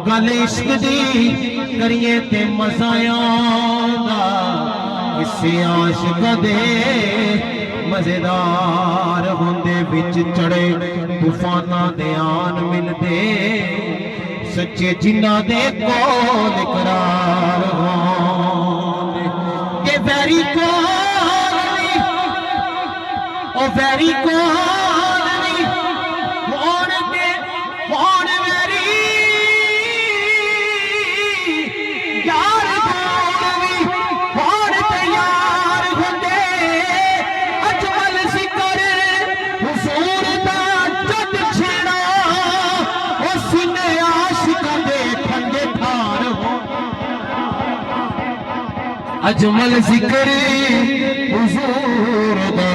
گل عشق دی کریے تے مزایاں دا کسے عاشق دے مزیدار ہوندے وچ چڑے طوفاناں دے آن ملدے سچے جنہاں دے کول اقرار ہوندے کہ ویری کول نہیں او ویری کول نہیں ہون ویری یار کول ہون تے یار ہوندے اجمل ذکر حضور دا جد چھڑا او سینے عاشقاں دے ٹھنڈے ٹھار ہو اجمل ذکر حضور دا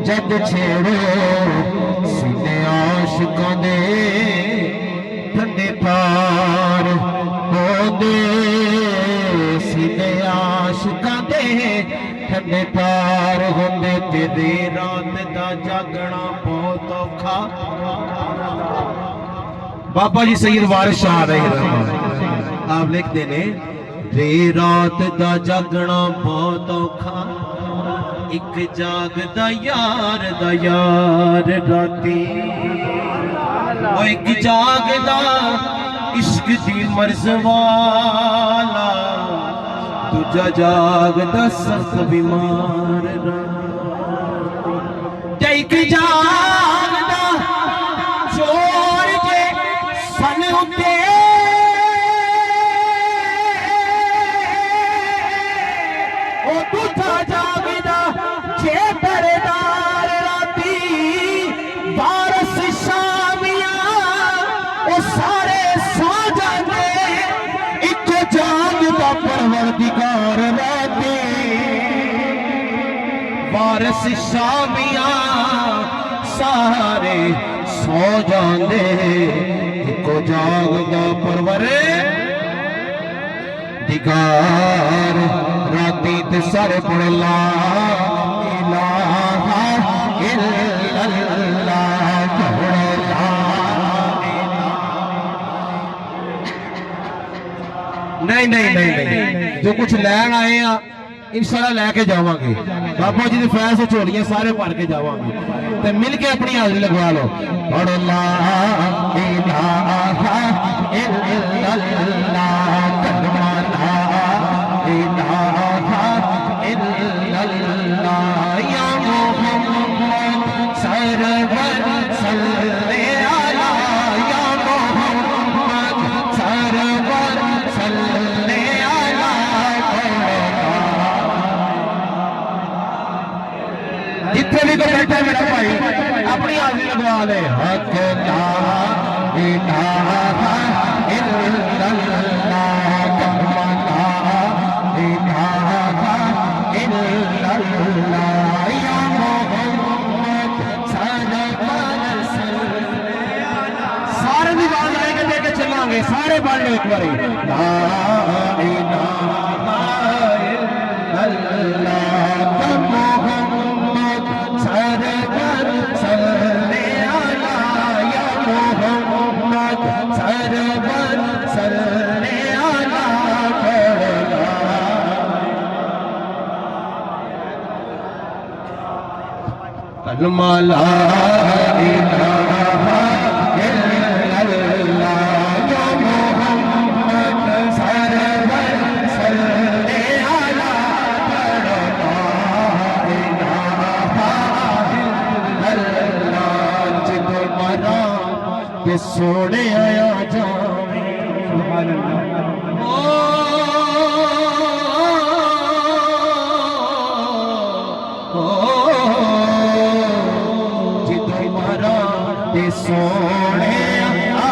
جد چھڑو سینے عاشقاں دے ٹھنڈے ٹھار ہو دے سینے عاشقاں دے ٹھنڈے ٹھار ہوندے تیری رات دا جاگنا بہت اوکھا بابا جی سید وارث شاہ علیہ الرحمہ آپ لکھ دینے تے رات دا جاگنا بہت اوکھا ایک جاگ دا یار راتی وہ ایک جاگ دا عشق دی مرز والا تجھا جاگ دا سخت بیمار راتی ایک جاگ دا چور جے سن اتے او تجھا جاگ دا چھے پردار راتی وارث شامیاں او سارے سو جاندے ایک جاگ دا پروردگار راتی وارث شامیاں سارے سو جاندے ایک جاگ دا پروردگار راتی تے سارے پڑھ لا الہ الا اللہ پڑھ لا نہیں جو کچھ لین آئے ہیں انشاءاللہ لے کے جاواں گے بابا جی دی فیض چولیاں سارے پڑھ کے جاواں گے تے مل کے اپنی حاضری لگوا لو پڑھ لا الہ الا اللہ کلمہ لا الہ الا اللہ یا محمد سرور صلی علی یا محمد سرور صلی علی جتنے بھی کوئی بیٹھا میرا بھائی اپنی حاضری لگوا لے حق لا الہ الا اللہ کلمہ لا الہ الا اللہ یا محمد سرور صلی علی سارے دی آواز لے کے چلیں گے سارے پڑھ لو ایک باری لا الہ الا اللہ محمد سرور صلی علی یا محمد سرور صلی علی کلمہ لا الہ الا اللہ یا محمد سرور صلی علی لا الہ الا اللہ جدو مرا کہ سونے آیا جاویں سبحان اللہ سونے آ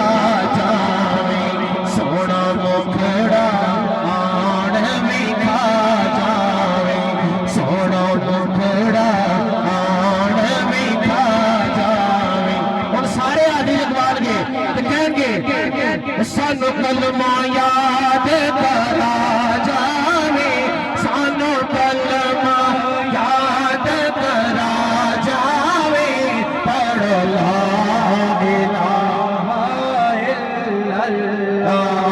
جاویں سونا مکھڑا آن میں کھا جاویں سونا مکھڑا آن میں کھا جاویں اور سارے آدھی لگوان گے تو کہیں گے سانو کلمہ یاد کرا جاویں سانو کلمہ یاد کرا جاویں پڑھ لا الہ الا اللہ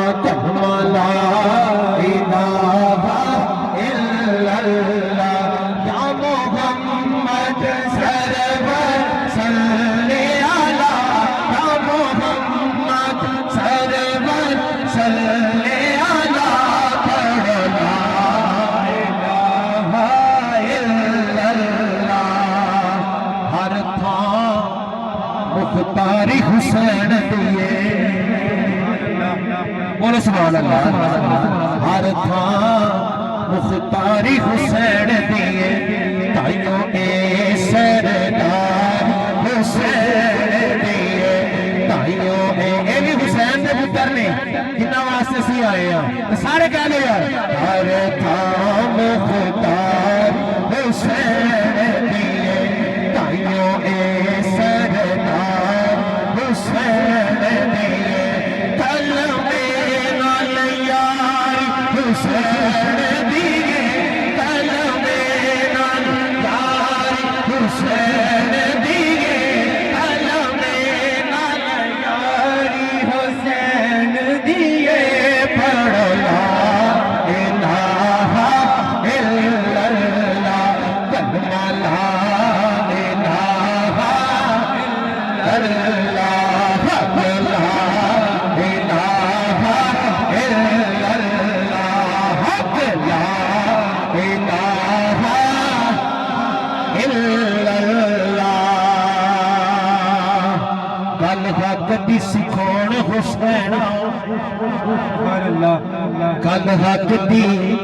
بولو سبحان اللہ ہر تھاں مختاری حسین دیئے تائیوں اے سردار حسین دیئے تائیوں اے بھی حسین دے پتر نے کتنا واسطے سی آئے ہیں سارے کہہ لو یار ہر تھاں مختار حسین دیئے تائیوں اے سردار حسین دیئے کلمے نال یار حسین دیئے کلمے نال یار حسین دیئے کلمے نال یاری حسین دیئے پڑھ لا الہ الا اللہ کلمہ لا الہ الا اللہ حق لا الہ الا اللہ حق لا الہ الا اللہ گل حق دی سکھاؤن حسین گل حق دی